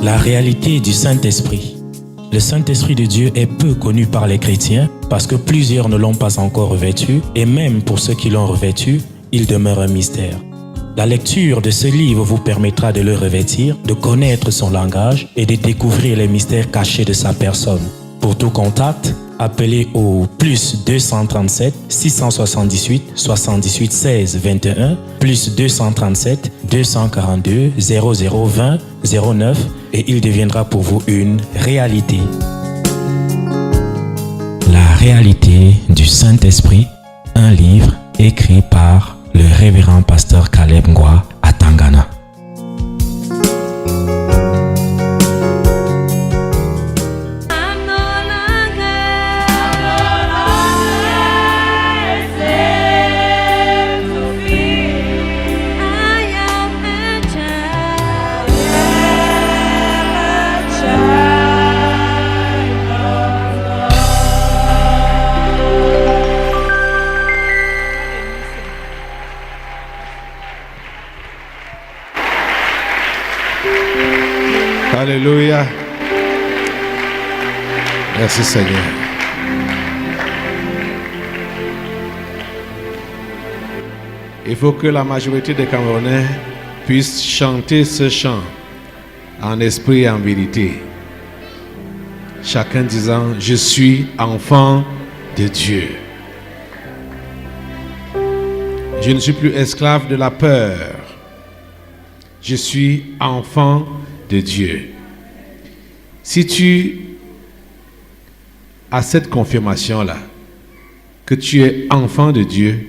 La réalité du Saint-Esprit. Le Saint-Esprit de Dieu est peu connu par les chrétiens parce que plusieurs ne l'ont pas encore revêtu et même pour ceux qui l'ont revêtu, il demeure un mystère. La lecture de ce livre vous permettra de le revêtir, de connaître son langage et de découvrir les mystères cachés de sa personne. Pour tout contact, appelez au plus 237 678 78 16 21 plus 237 242 0020 09 et il deviendra pour vous une réalité. La réalité du Saint-Esprit, un livre écrit par le révérend pasteur Caleb Ngwa à Tangana. Alléluia. Merci Seigneur. Il faut que la majorité des Camerounais puissent chanter ce chant en esprit et en vérité. Chacun disant, je suis enfant de Dieu. Je ne suis plus esclave de la peur. Je suis enfant de Dieu. Si tu as cette confirmation-là, que tu es enfant de Dieu,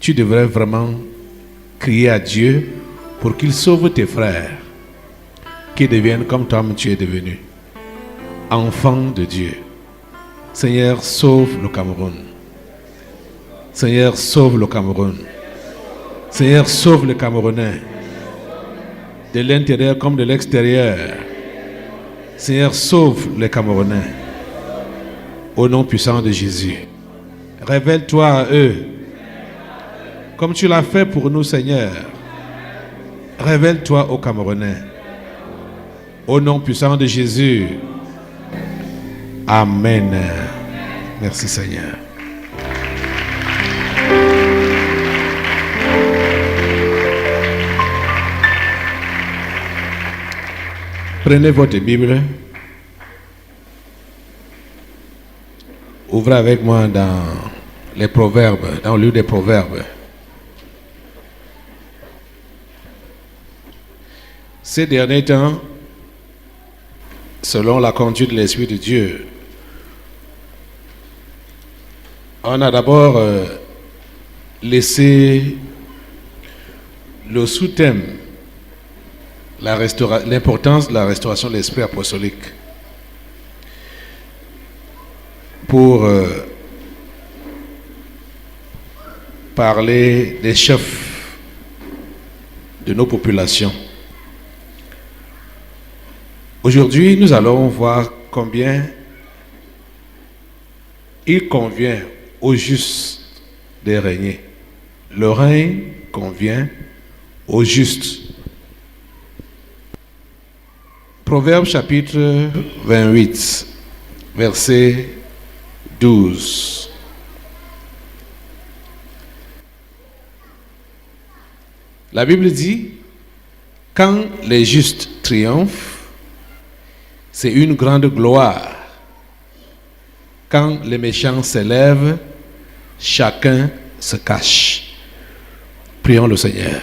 tu devrais vraiment crier à Dieu pour qu'il sauve tes frères, qu'ils deviennent comme toi tu es devenu. Enfant de Dieu. Seigneur, sauve le Cameroun. Seigneur, sauve le Cameroun. Seigneur, sauve les Camerounais. De l'intérieur comme de l'extérieur. Seigneur, sauve les Camerounais. Au nom puissant de Jésus. Révèle-toi à eux. Comme tu l'as fait pour nous, Seigneur. Révèle-toi aux Camerounais. Au nom puissant de Jésus. Amen. Merci Seigneur. Prenez votre Bible. Ouvrez avec moi dans les Proverbes, dans le livre des Proverbes. Ces derniers temps, selon la conduite de l'Esprit de Dieu, on a d'abord laissé le sous-thème l'importance de la restauration de l'esprit apostolique pour parler des chefs de nos populations. Aujourd'hui, nous allons voir combien il convient aux justes de régner. Le règne convient aux justes. Proverbe chapitre 28, verset 12. La Bible dit, quand les justes triomphent, c'est une grande gloire. Quand les méchants s'élèvent, chacun se cache. Prions le Seigneur.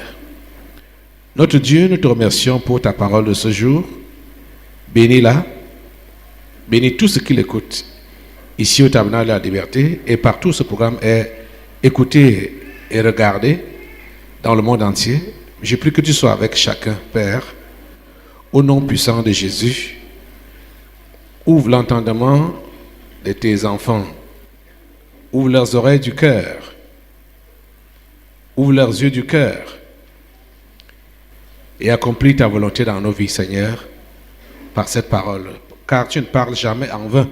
Notre Dieu, nous te remercions pour ta parole de ce jour. Bénis-la, bénis tout ce qui l'écoute, ici au Tabernacle de la Liberté, et partout ce programme est écouté et regardé dans le monde entier. Je prie que tu sois avec chacun, Père, au nom puissant de Jésus. Ouvre l'entendement de tes enfants, ouvre leurs oreilles du cœur, ouvre leurs yeux du cœur, et accomplis ta volonté dans nos vies, Seigneur, par cette parole, car tu ne parles jamais en vain.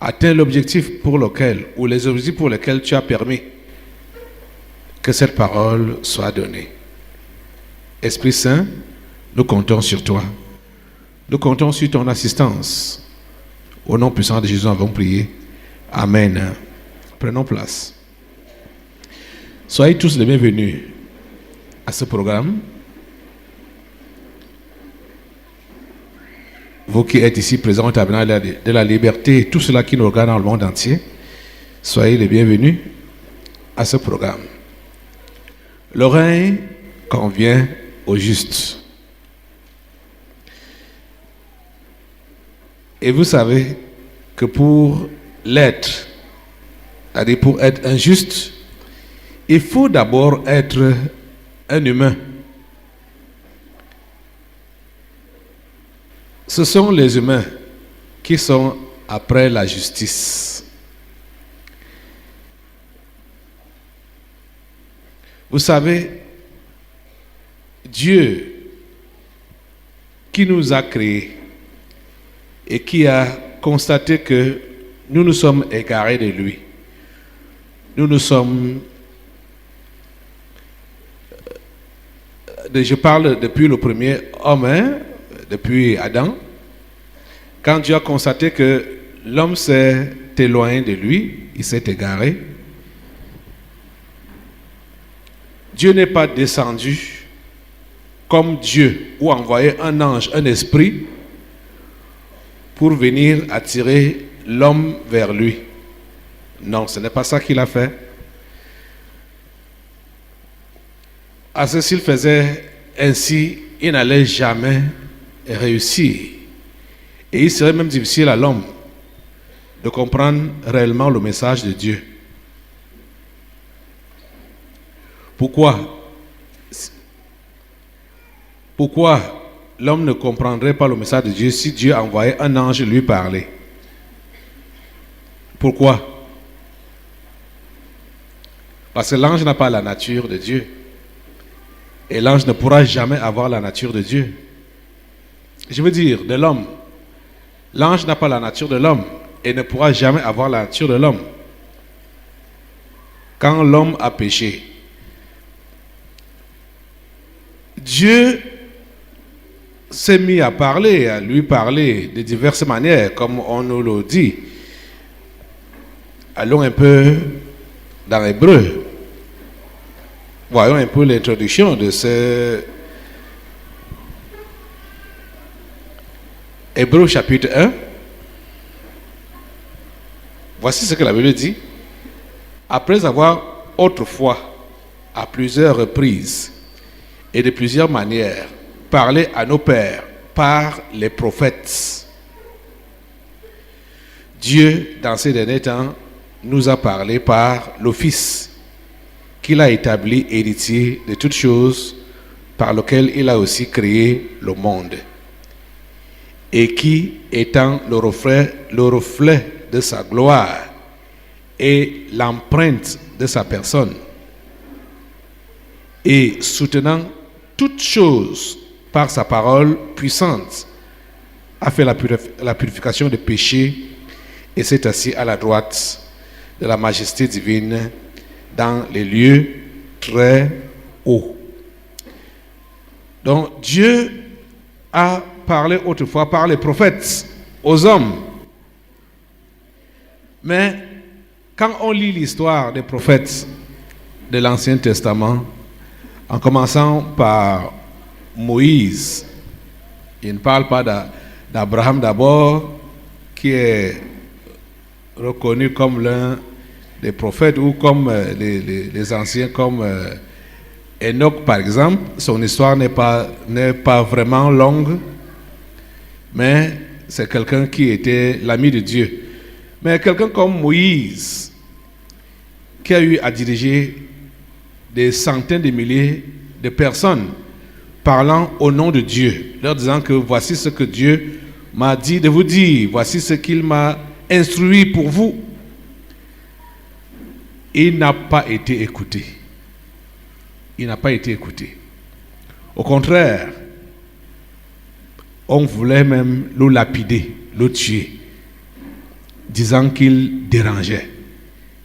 Atteins l'objectif pour lequel, ou les objectifs pour lesquels tu as permis que cette parole soit donnée. Esprit Saint, Nous comptons sur toi. Nous comptons sur ton assistance. Au nom puissant de Jésus, nous avons prié. Amen. Prenons place. Soyez tous les bienvenus à ce programme. Vous qui êtes ici présents au tabernacle de la liberté, et tous ceux-là qui nous regardent dans le monde entier, soyez les bienvenus à ce programme. Le règne convient aux justes. Et vous savez que pour l'être, c'est-à-dire pour être un juste, il faut d'abord être un humain. Ce sont les humains qui sont après la justice. Vous savez, Dieu qui nous a créés et qui a constaté que nous nous sommes égarés de lui. Nous sommes... Je parle depuis le premier homme, depuis Adam. Quand Dieu a constaté que l'homme s'est éloigné de lui, il s'est égaré. Dieu n'est pas descendu comme Dieu ou envoyé un ange, un esprit pour venir attirer l'homme vers lui. Non, ce n'est pas ça qu'il a fait. À ce qu'il faisait ainsi, il n'allait jamais réussir. Et il serait même difficile à l'homme de comprendre réellement le message de Dieu. Pourquoi l'homme ne comprendrait pas le message de Dieu si Dieu envoyait un ange lui parler? Pourquoi? Parce que l'ange n'a pas la nature de Dieu. Et l'ange ne pourra jamais avoir la nature de Dieu. Je veux dire, de l'homme. L'ange n'a pas la nature de l'homme et ne pourra jamais avoir la nature de l'homme. Quand l'homme a péché, Dieu s'est mis à parler, à lui parler de diverses manières, comme on nous le dit. Allons un peu dans l'hébreu. Voyons un peu l'introduction de ce Hébreux chapitre 1. Voici ce que la Bible dit. Après avoir autrefois, à plusieurs reprises et de plusieurs manières, parlé à nos pères par les prophètes, Dieu, dans ces derniers temps, nous a parlé par le Fils, qu'il a établi héritier de toutes choses, par lequel il a aussi créé le monde, et qui, étant le reflet de sa gloire et l'empreinte de sa personne, et soutenant toutes choses par sa parole puissante, a fait la purification des péchés et s'est assis à la droite de la majesté divine dans les lieux très hauts. Donc Dieu a parlé autrefois par les prophètes aux hommes. Mais quand on lit l'histoire des prophètes de l'Ancien Testament, en commençant par Moïse, il ne parle pas d'Abraham d'abord, qui est reconnu comme l'un des prophètes, ou comme les anciens, comme Enoch par exemple. Son histoire n'est pas vraiment longue, mais c'est quelqu'un qui était l'ami de Dieu. Mais quelqu'un comme Moïse, qui a eu à diriger des centaines de milliers de personnes, parlant au nom de Dieu, leur disant que voici ce que Dieu m'a dit de vous dire, voici ce qu'il m'a instruit pour vous. Il n'a pas été écouté. Il n'a pas été écouté. Au contraire, on voulait même le lapider, le tuer, disant qu'il dérangeait.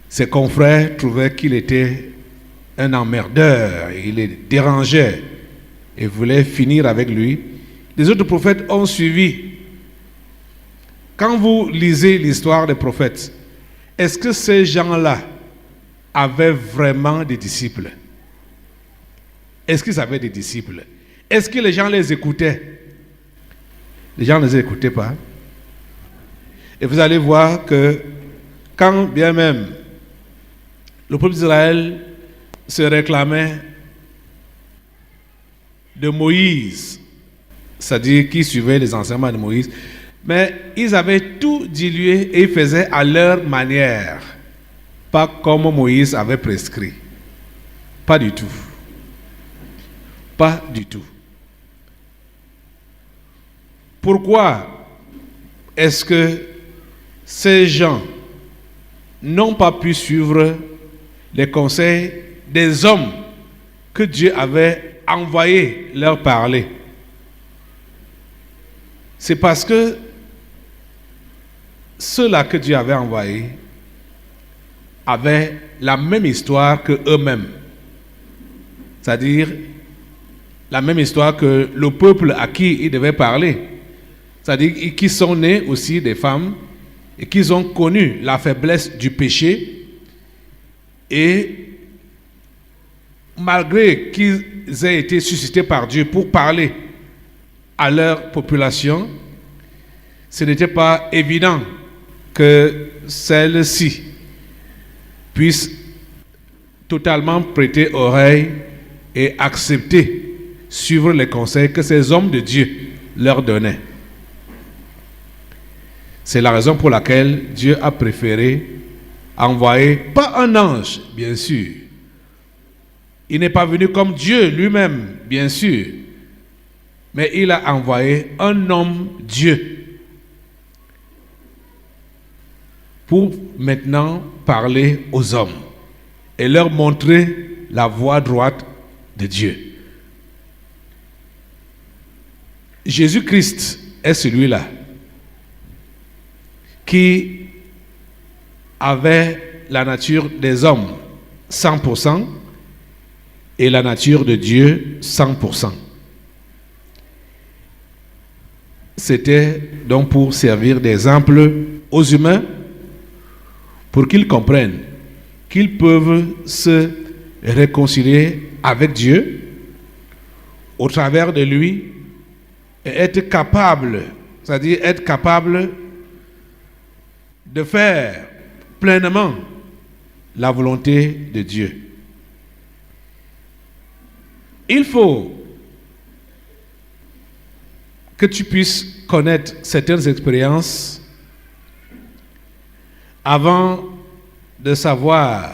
Ses confrères trouvaient qu'il était un emmerdeur, il les dérangeait. et voulaient finir avec lui. Les autres prophètes ont suivi. Quand vous lisez l'histoire des prophètes, est-ce que ces gens-là avaient vraiment des disciples? Est-ce qu'ils avaient des disciples? Est-ce que les gens les écoutaient? Les gens ne les écoutaient pas. Et vous allez voir que quand bien même le peuple d'Israël se réclamait de Moïse, c'est-à-dire qui suivait les enseignements de Moïse, mais ils avaient tout dilué et ils faisaient à leur manière, pas comme Moïse avait prescrit. Pas du tout. Pas du tout. Pourquoi est-ce que ces gens n'ont pas pu suivre les conseils des hommes que Dieu avait envoyés leur parler? C'est parce que ceux-là que Dieu avait envoyés avaient la même histoire que eux-mêmes. C'est-à-dire la même histoire que le peuple à qui ils devaient parler. C'est-à-dire qu'ils sont nés aussi des femmes et qu'ils ont connu la faiblesse du péché. Et malgré qu'ils aient été suscités par Dieu pour parler à leur population, ce n'était pas évident que celle-ci puisse totalement prêter oreille et accepter, suivre les conseils que ces hommes de Dieu leur donnaient. C'est la raison pour laquelle Dieu a préféré envoyer, pas un ange, bien sûr. Il n'est pas venu comme Dieu lui-même, bien sûr, mais il a envoyé un homme Dieu pour maintenant parler aux hommes et leur montrer la voie droite de Dieu. Jésus-Christ est celui-là qui avait la nature des hommes 100% et la nature de Dieu 100%. C'était donc pour servir d'exemple aux humains, pour qu'ils comprennent qu'ils peuvent se réconcilier avec Dieu au travers de lui et être capables, c'est-à-dire être capables de faire pleinement la volonté de Dieu. Il faut que tu puisses connaître certaines expériences avant de savoir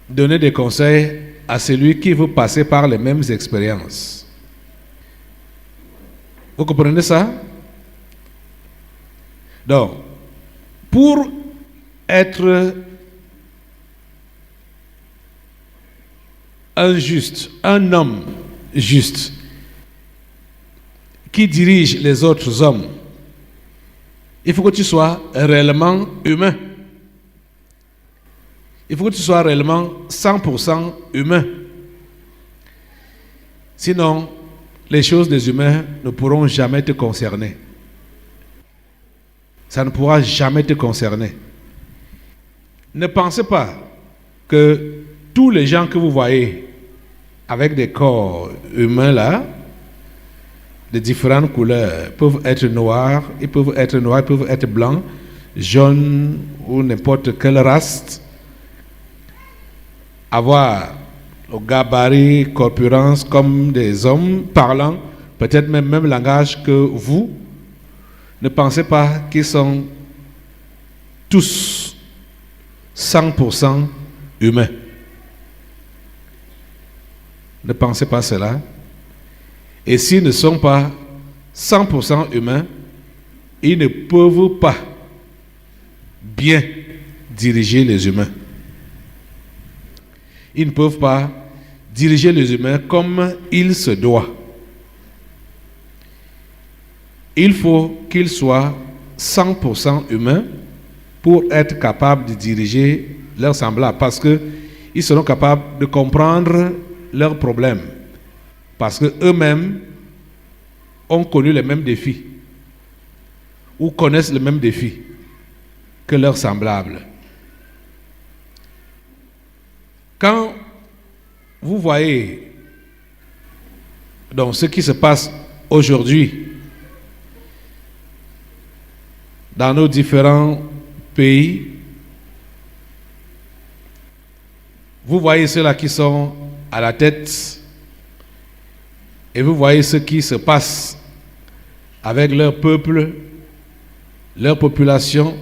donner des conseils à celui qui veut passer par les mêmes expériences. Vous comprenez ça? Donc, pour être un juste, un homme juste, qui dirige les autres hommes, il faut que tu sois réellement humain. Il faut que tu sois réellement 100% humain. Sinon, les choses des humains ne pourront jamais te concerner. Ça ne pourra jamais te concerner. Ne pensez pas que tous les gens que vous voyez avec des corps humains là, de différentes couleurs, peuvent être noirs, ils peuvent être blancs, jaunes ou n'importe quelle race, avoir le gabarit, corpulence comme des hommes parlant, peut-être même langage que vous. Ne pensez pas qu'ils sont tous 100% humains. Ne pensez pas cela. Et s'ils ne sont pas 100% humains, ils ne peuvent pas bien diriger les humains. Ils ne peuvent pas diriger les humains comme il se doit. Il faut qu'ils soient 100% humains pour être capables de diriger leurs semblables, parce qu'ils seront capables de comprendre leurs problèmes, parce qu'eux-mêmes ont connu les mêmes défis ou connaissent les mêmes défis que leurs semblables. Quand vous voyez donc ce qui se passe aujourd'hui dans nos différents pays, vous voyez ceux-là qui sont à la tête et vous voyez ce qui se passe avec leur peuple, leur population,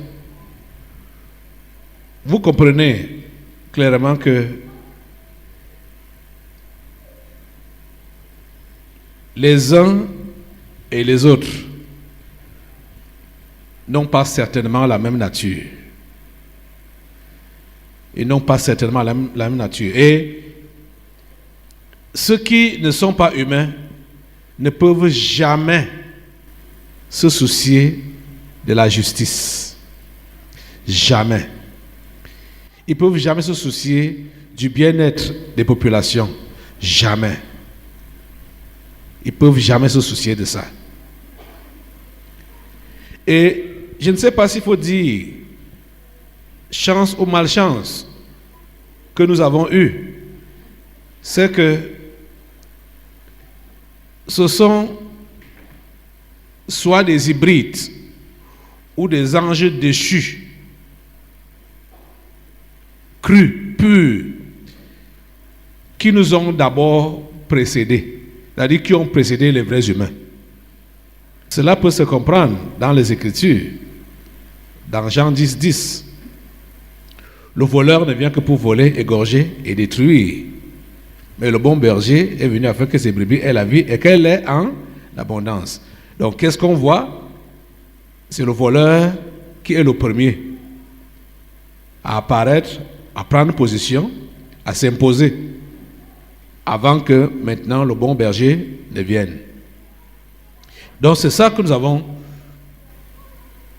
vous comprenez clairement que les uns et les autres n'ont pas certainement la même nature. Ils n'ont pas certainement la même nature. Et ceux qui ne sont pas humains ne peuvent jamais se soucier de la justice. Jamais. Ils ne peuvent jamais se soucier du bien-être des populations. Jamais. Ils ne peuvent jamais se soucier de ça. Et je ne sais pas s'il faut dire chance ou malchance que nous avons eue. C'est que ce sont soit des hybrides ou des anges déchus, crus, purs, qui nous ont d'abord précédés, c'est-à-dire qui ont précédé les vrais humains. Cela peut se comprendre dans les Écritures, dans Jean 10, 10. Le voleur ne vient que pour voler, égorger et détruire. Mais le bon berger est venu afin que ses brebis aient la vie et qu'elle ait en abondance. Donc, qu'est-ce qu'on voit? C'est le voleur qui est le premier à apparaître, à prendre position, à s'imposer, avant que maintenant le bon berger ne vienne. Donc, c'est ça que nous avons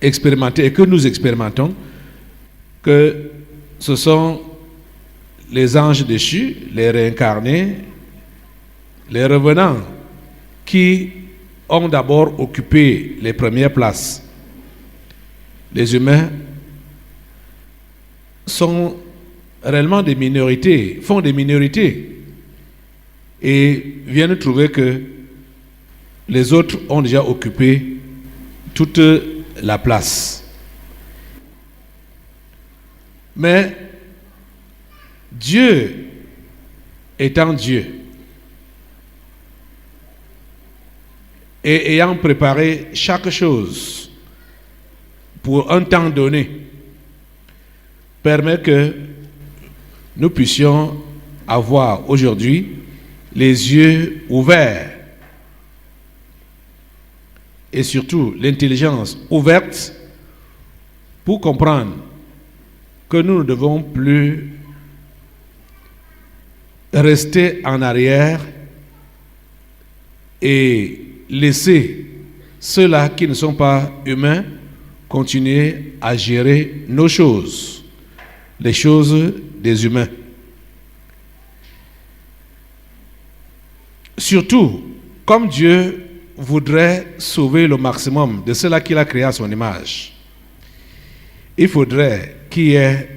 expérimenté et que nous expérimentons, que ce sont les anges déchus, les réincarnés, les revenants qui ont d'abord occupé les premières places. Les humains sont réellement des minorités, font des minorités et viennent trouver que les autres ont déjà occupé toute la place. Mais Dieu étant Dieu et ayant préparé chaque chose pour un temps donné, permet que nous puissions avoir aujourd'hui les yeux ouverts et surtout l'intelligence ouverte pour comprendre que nous ne devons plus rester en arrière et laisser ceux-là qui ne sont pas humains continuer à gérer nos choses, les choses des humains. Surtout, comme Dieu voudrait sauver le maximum de ceux-là qu'il a créés à son image, il faudrait qu'il y ait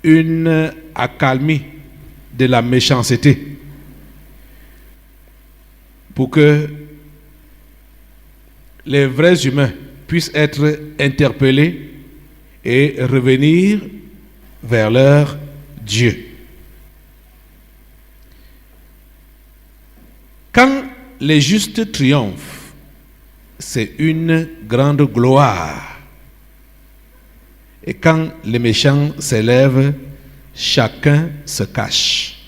une accalmie de la méchanceté pour que les vrais humains puissent être interpellés et revenir vers leur Dieu. Quand les justes triomphent, c'est une grande gloire. Et quand les méchants s'élèvent, chacun se cache.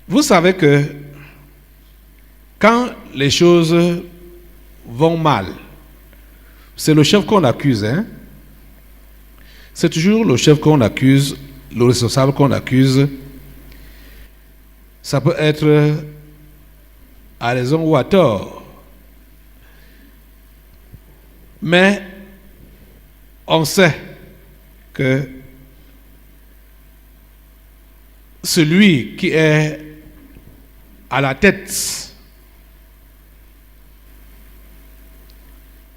Vous savez que quand les choses vont mal, c'est le chef qu'on accuse, hein? C'est toujours le chef qu'on accuse, le responsable qu'on accuse. Ça peut être à raison ou à tort. Mais on sait que celui qui est à la tête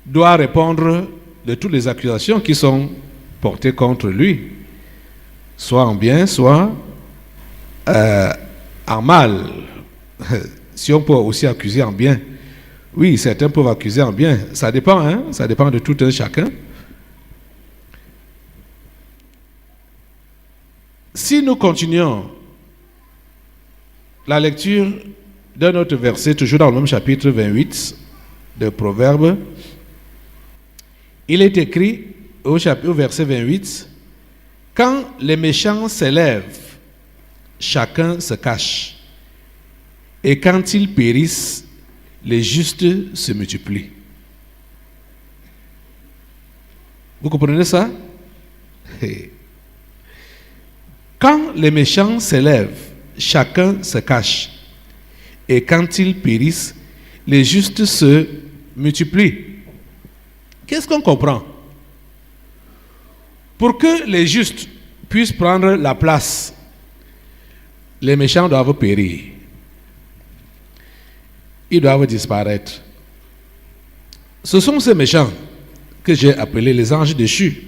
doit répondre de toutes les accusations qui sont portées contre lui, soit en bien, soit en mal. Si on peut aussi accuser en bien, oui, certains peuvent accuser en bien. Ça dépend, hein? Ça dépend de tout un chacun. Si nous continuons la lecture d'un autre verset, toujours dans le même chapitre 28 de Proverbes, il est écrit au verset 28, « Quand les méchants s'élèvent, chacun se cache, et quand ils périssent, les justes se multiplient. » Vous comprenez ça? Quand les méchants s'élèvent, chacun se cache, et quand ils périssent, les justes se multiplient. Qu'est-ce qu'on comprend? Pour que les justes puissent prendre la place, les méchants doivent périr. Ils doivent disparaître. Ce sont ces méchants que j'ai appelés les anges déchus,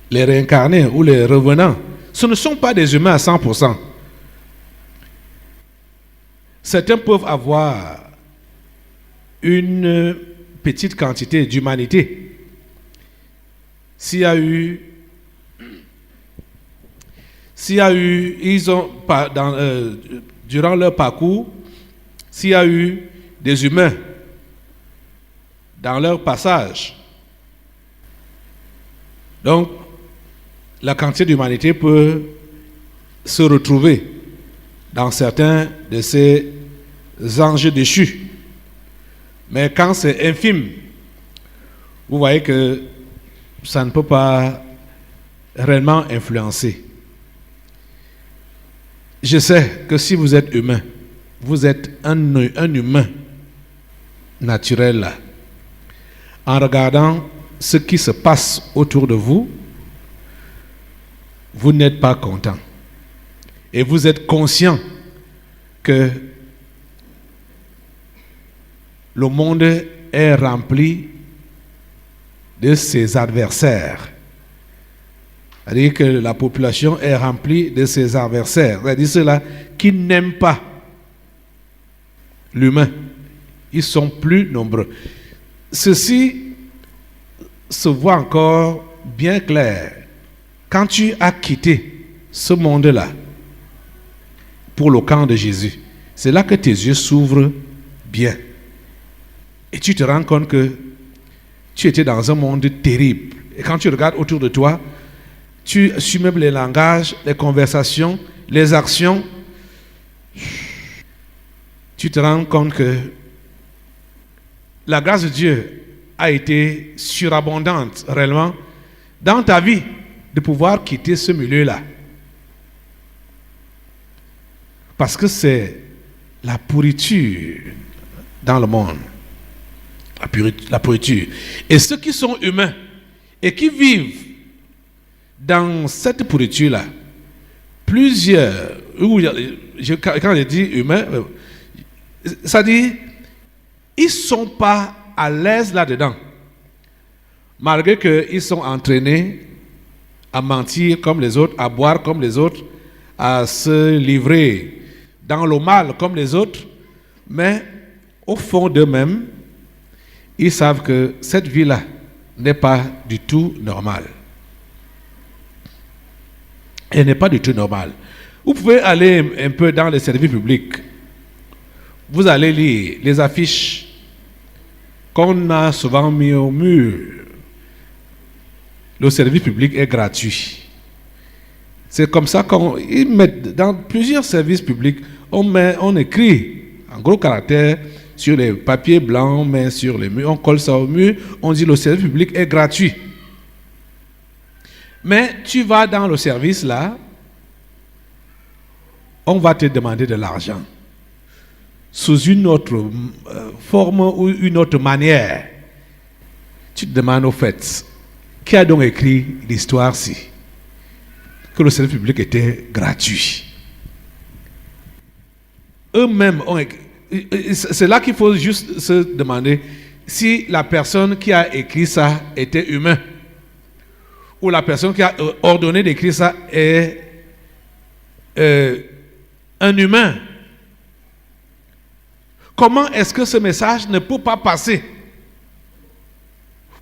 les réincarnés ou les revenants. Ce ne sont pas des humains à 100%. Certains peuvent avoir une petite quantité d'humanité. Durant leur parcours, s'il y a eu des humains dans leur passage, donc la quantité d'humanité peut se retrouver dans certains de ces anges déchus. Mais quand c'est infime, vous voyez que ça ne peut pas réellement influencer. Je sais que si vous êtes humain, vous êtes un humain naturel là. En regardant ce qui se passe autour de vous, vous n'êtes pas content. Et vous êtes conscient que le monde est rempli de ses adversaires. C'est-à-dire que la population est remplie de ses adversaires. C'est-à-dire ceux-là qui n'aiment pas l'humain. Ils sont plus nombreux. Ceci se voit encore bien clair quand tu as quitté ce monde-là pour le camp de Jésus. C'est là que tes yeux s'ouvrent bien. Et tu te rends compte que tu étais dans un monde terrible. Et quand tu regardes autour de toi, tu suis même les langages, les conversations, les actions. Tu te rends compte que la grâce de Dieu a été surabondante réellement dans ta vie de pouvoir quitter ce milieu-là. Parce que c'est la pourriture dans le monde. La pourriture. Et ceux qui sont humains et qui vivent dans cette pourriture-là, plusieurs, quand je dis humains, ça dit, ils ne sont pas à l'aise là-dedans. Malgré qu'ils sont entraînés à mentir comme les autres, à boire comme les autres, à se livrer dans le mal comme les autres, mais au fond d'eux-mêmes, ils savent que cette vie-là n'est pas du tout normale. Elle n'est pas du tout normale. Vous pouvez aller un peu dans les services publics. Vous allez lire les affiches qu'on a souvent mis au mur. Le service public est gratuit. C'est comme ça qu'ils mettent dans plusieurs services publics, on écrit en gros caractères sur les papiers blancs, on met sur les murs, on colle ça au mur, on dit le service public est gratuit. Mais tu vas dans le service là, on va te demander de l'argent sous une autre forme ou une autre manière. Tu te demandes au fait, qui a donc écrit l'histoire-ci? que le service public était gratuit. Eux-mêmes ont... C'est là qu'il faut juste se demander si la personne qui a écrit ça était humain, ou la personne qui a ordonné d'écrire ça est un humain. Comment est-ce que ce message ne peut pas passer?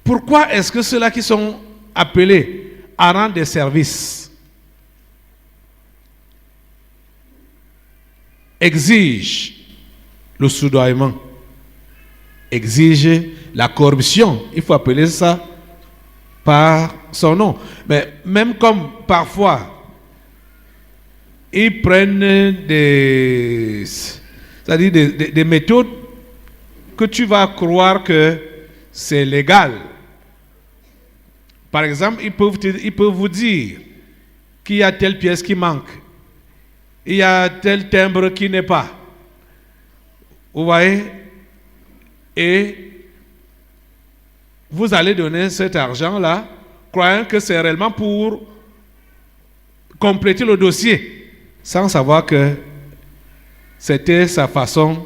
Pourquoi est-ce que ceux-là qui sont appelés à rendre des services exigent le soudoiement, exigent la corruption? Il faut appeler ça par son nom. Mais même comme parfois, ils prennent c'est-à-dire des méthodes que tu vas croire que c'est légal. Par exemple, ils peuvent vous dire qu'il y a telle pièce qui manque, il y a tel timbre qui n'est pas. Vous voyez? Et vous allez donner cet argent-là, croyant que c'est réellement pour compléter le dossier, sans savoir que c'était sa façon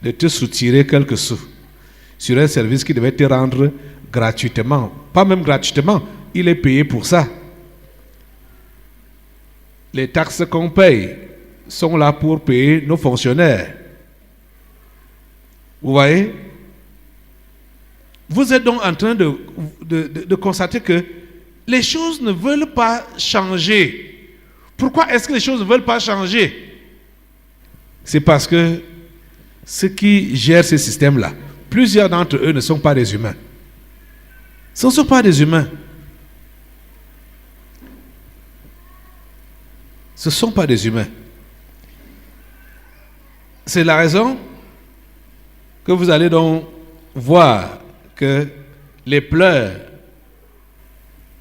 de te soutirer quelques sous sur un service qui devait te rendre gratuitement. Pas même gratuitement, il est payé pour ça. Les taxes qu'on paye sont là pour payer nos fonctionnaires. Vous voyez? Vous êtes donc en train de constater que les choses ne veulent pas changer. Pourquoi est-ce que les choses ne veulent pas changer? C'est parce que ceux qui gèrent ces systèmes-là, plusieurs d'entre eux ne sont pas des humains. Ce ne sont pas des humains. Ce ne sont pas des humains. C'est la raison que vous allez donc voir que les pleurs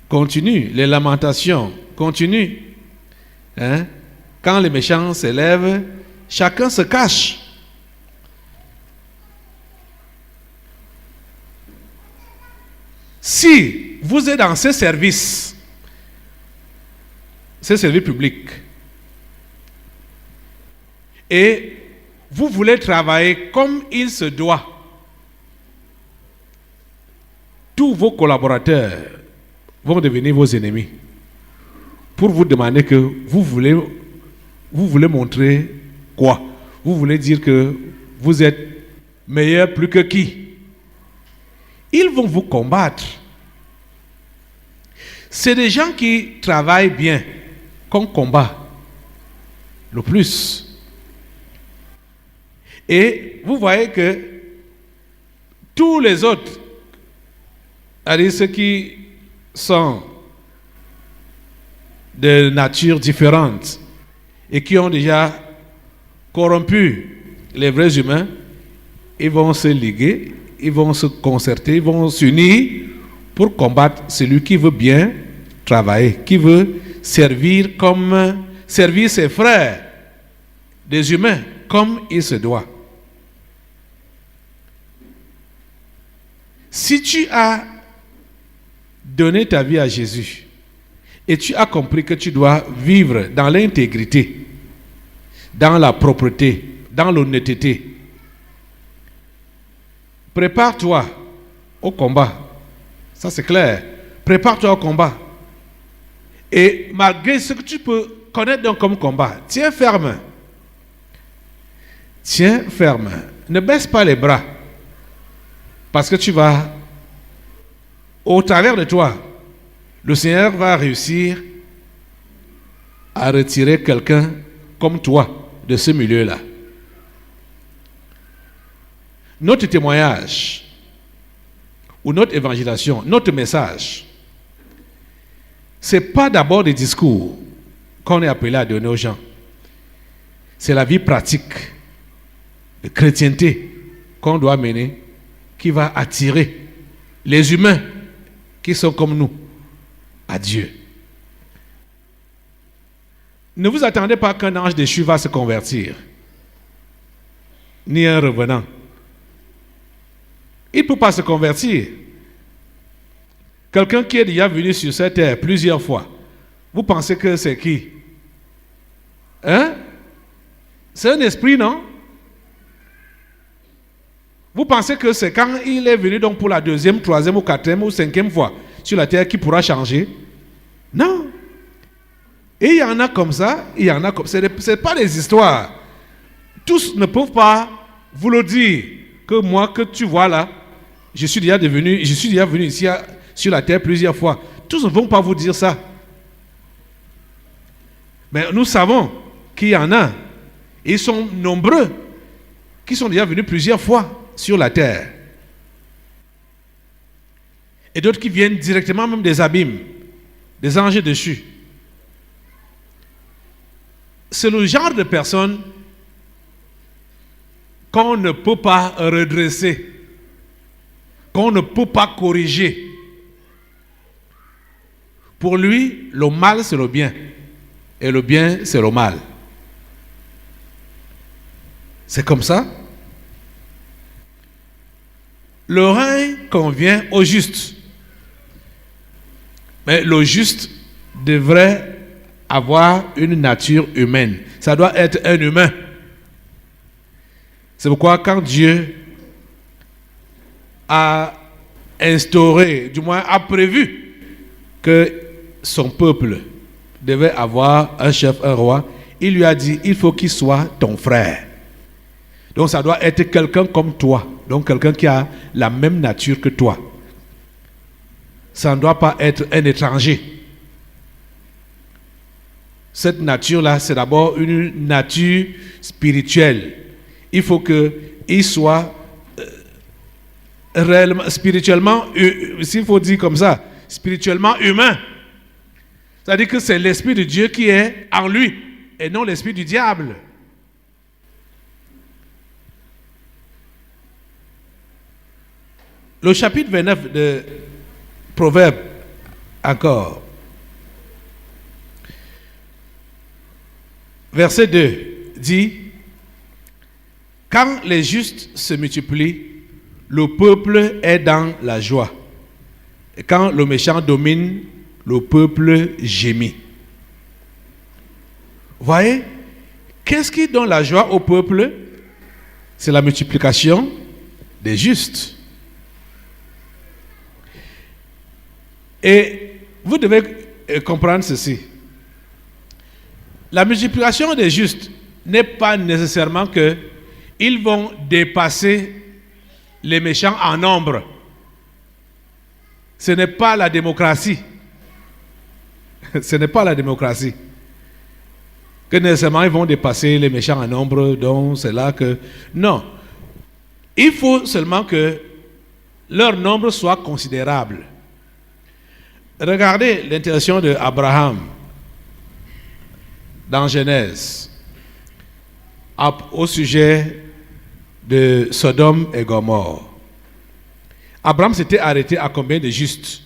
continuent, les lamentations continuent. Hein? Quand les méchants s'élèvent, chacun se cache. Si vous êtes dans ces services publics, et vous voulez travailler comme il se doit, tous vos collaborateurs vont devenir vos ennemis pour vous demander que vous voulez montrer quoi? Vous voulez dire que vous êtes meilleur plus que qui? Ils vont vous combattre. C'est des gens qui travaillent bien qu'on combat le plus. Et vous voyez que tous les autres, c'est-à-dire ceux qui sont de nature différente et qui ont déjà corrompu les vrais humains, ils vont se liguer, ils vont se concerter, ils vont s'unir pour combattre celui qui veut bien travailler, qui veut servir ses frères, des humains, comme il se doit. Si tu as donné ta vie à Jésus et tu as compris que tu dois vivre dans l'intégrité, dans la propreté, dans l'honnêteté, prépare-toi au combat. Ça c'est clair. Prépare-toi au combat. Et malgré ce que tu peux connaître donc comme combat, tiens ferme. Tiens ferme. Ne baisse pas les bras. Parce que tu vas, au travers de toi, le Seigneur va réussir à retirer quelqu'un comme toi de ce milieu-là. Notre témoignage ou notre évangélisation, notre message, ce n'est pas d'abord des discours qu'on est appelé à donner aux gens. C'est la vie pratique de chrétienté qu'on doit mener qui va attirer les humains qui sont comme nous à Dieu. Ne vous attendez pas qu'un ange déchu va se convertir, ni un revenant. Il ne peut pas se convertir. Quelqu'un qui est déjà venu sur cette terre plusieurs fois, Vous pensez que c'est qui? Hein? C'est un esprit, non? Vous pensez que c'est quand il est venu donc pour la deuxième, troisième ou quatrième ou cinquième fois sur la terre qu'il pourra changer? Non. Et il y en a comme ça, il y en a comme ça. Ce n'est pas des histoires. Tous ne peuvent pas vous le dire que moi, que tu vois là, je suis déjà venu ici sur la terre plusieurs fois. Tous ne vont pas vous dire ça. Mais nous savons qu'il y en a. Ils sont nombreux qui sont déjà venus plusieurs fois sur la terre. Et d'autres qui viennent directement même des abîmes, des anges déchus. C'est le genre de personnes qu'on ne peut pas redresser, qu'on ne peut pas corriger. Pour lui, le mal c'est le bien, et le bien c'est le mal. C'est comme ça. Le règne convient au juste. Mais le juste devrait avoir une nature humaine. Ça doit être un humain. C'est pourquoi quand Dieu a instauré, du moins a prévu que son peuple devait avoir un chef, un roi, il lui a dit, il faut qu'il soit ton frère. Donc ça doit être quelqu'un comme toi, donc quelqu'un qui a la même nature que toi. Ça ne doit pas être un étranger. Cette nature-là, c'est d'abord une nature spirituelle. Il faut qu'il soit réellement, spirituellement, s'il faut dire comme ça, spirituellement humain. C'est-à-dire que c'est l'Esprit de Dieu qui est en lui et non l'Esprit du diable. Le chapitre 29 de Proverbes, encore. Verset 2 dit, quand les justes se multiplient, le peuple est dans la joie. Et quand le méchant domine, le peuple gémit. Vous voyez, qu'est-ce qui donne la joie au peuple? C'est la multiplication des justes. Et vous devez comprendre ceci. La multiplication des justes n'est pas nécessairement qu'ils vont dépasser les méchants en nombre. Ce n'est pas la démocratie. Ce n'est pas la démocratie. Que nécessairement ils vont dépasser les méchants en nombre, donc c'est là que... Non. Il faut seulement que leur nombre soit considérable. Regardez l'intervention d'Abraham dans Genèse au sujet de Sodome et Gomorrhe. Abraham s'était arrêté à combien de justes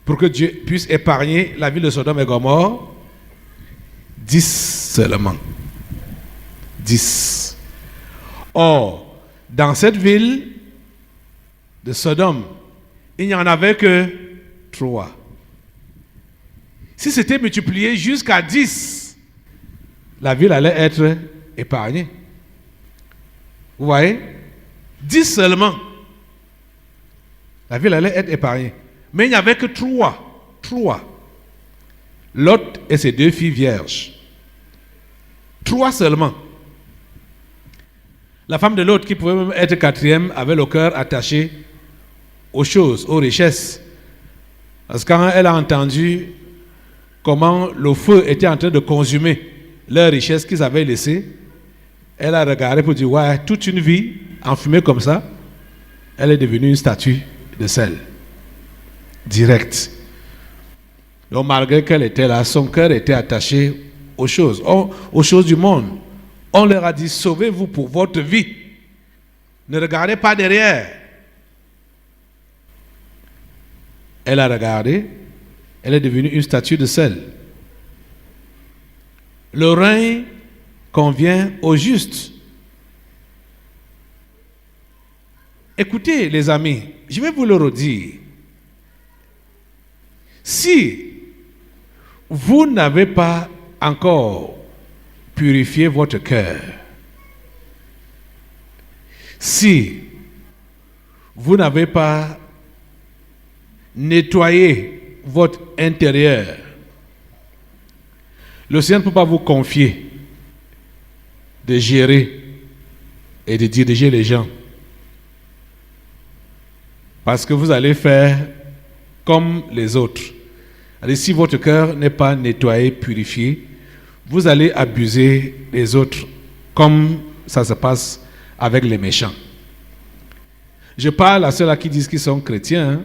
pour que Dieu puisse épargner la ville de Sodome et Gomorrhe? 10 seulement. 10. Or, dans cette ville de Sodome, il n'y en avait que 3. Si c'était multiplié jusqu'à 10, la ville allait être épargnée. Vous voyez? 10 seulement. La ville allait être épargnée. Mais il n'y avait que 3. 3. Lot et ses 2 filles vierges. 3 seulement. La femme de Lot, qui pouvait même être 4e, avait le cœur attaché aux choses, aux richesses. Parce que quand elle a entendu comment le feu était en train de consumer leurs richesses qu'ils avaient laissées, elle a regardé pour dire, ouais, toute une vie enfumée comme ça, elle est devenue une statue de sel. Direct. Donc malgré qu'elle était là, son cœur était attaché aux choses du monde. On leur a dit, sauvez-vous pour votre vie. Ne regardez pas derrière. Elle a regardé, elle est devenue une statue de sel. Le règne convient aux justes. Écoutez les amis, je vais vous le redire. Si vous n'avez pas encore purifié votre cœur, si vous n'avez pas nettoyé votre intérieur, le Seigneur ne peut pas vous confier de gérer et de diriger les gens. Parce que vous allez faire comme les autres. Alors, si votre cœur n'est pas nettoyé, purifié, vous allez abuser les autres comme ça se passe avec les méchants. Je parle à ceux-là qui disent qu'ils sont chrétiens. Hein.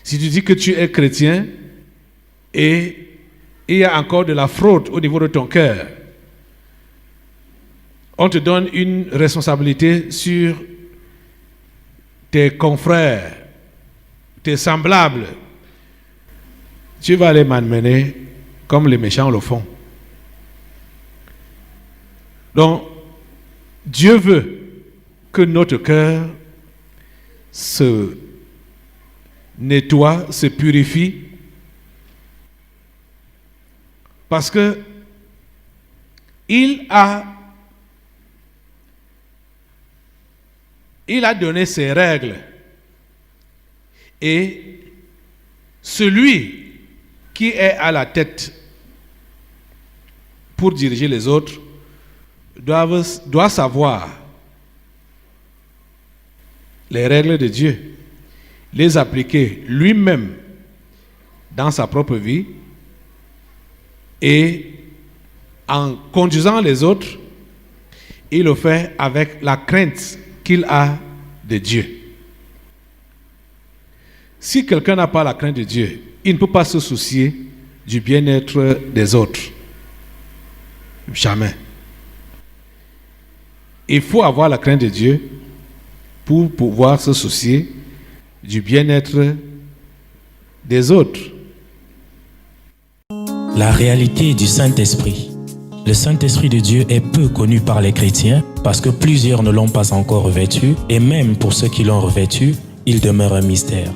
Si tu dis que tu es chrétien et il y a encore de la fraude au niveau de ton cœur, on te donne une responsabilité sur tes confrères, tes semblables. Tu vas les malmener comme les méchants le font. Donc, Dieu veut que notre cœur se nettoie, se purifie, parce que il a donné ses règles, et celui qui est à la tête pour diriger les autres doit savoir les règles de Dieu, les appliquer lui-même dans sa propre vie, et en conduisant les autres, il le fait avec la crainte qu'il a de Dieu. Si quelqu'un n'a pas la crainte de Dieu, il ne peut pas se soucier du bien-être des autres. Jamais. Il faut avoir la crainte de Dieu pour pouvoir se soucier du bien-être des autres. La réalité du Saint-Esprit. Le Saint-Esprit de Dieu est peu connu par les chrétiens parce que plusieurs ne l'ont pas encore revêtu, et même pour ceux qui l'ont revêtu, il demeure un mystère.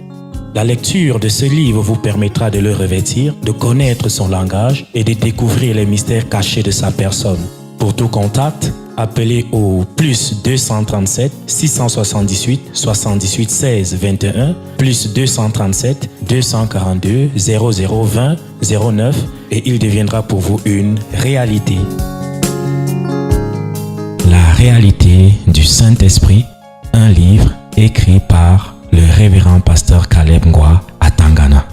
La lecture de ce livre vous permettra de le revêtir, de connaître son langage et de découvrir les mystères cachés de sa personne. Pour tout contact, appelez au plus 237 678 78 16 21, plus 237 242 0020 09, et il deviendra pour vous une réalité. La réalité du Saint-Esprit, un livre écrit par le révérend pasteur Caleb Ngwa à Tangana.